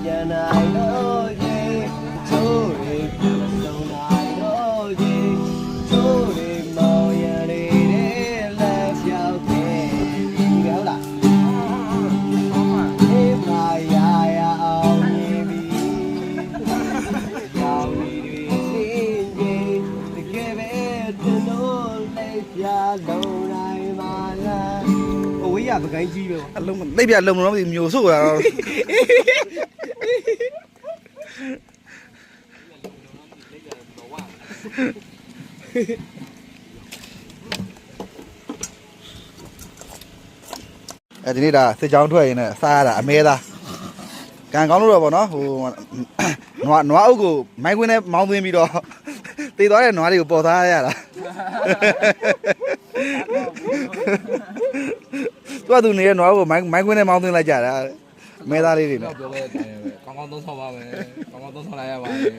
ပြန်နိုင်တော့ရင်ချိုးတွေပြန်မဆုံးနိုင်တော့ရင်ချိုးတွေမောင်ရံလေးလက်လျှောက်ခဲ့ဒီကောလားအေးမာယာယာအောင်မြင်ပြီရောင်ရီတွေစင်းကြီးတကယ်ပဲကျွန်တော်လက်ပြလုံးနိုင်ပါလားအဝေးရပကိုင်းကြီးပဲ အလုံးသိပ်ပြလုံးလုံးမျိုးဆိုတာတော့အဲဒီနေ့ဒါစစ်ကြောင်းထွက်ရင်လည်းစားရတာအမဲသားကံကောင်းလို့တော့ဗောနော်ဟိုနွားအုပ်ကိုမိုင်းခွင်းနဲ့မောင်းသွင်းပြီးတော့တည်သွားတဲ့နွားတွေကိုပေါ်သားရတာသူနေတဲ့နွားကိုမိုင်းခွင်းနဲ့မောင်းသွင်းလိုက်ကြတာမဲသားလေးတွေနဲ့ ပြောခဲ့တဲ့အတိုင်းပဲကောင်းကောင်းသုံးဆောင်ပါမယ်ကောင်းကောင်းသုံးဆောင်လိုက်ရပါတယ်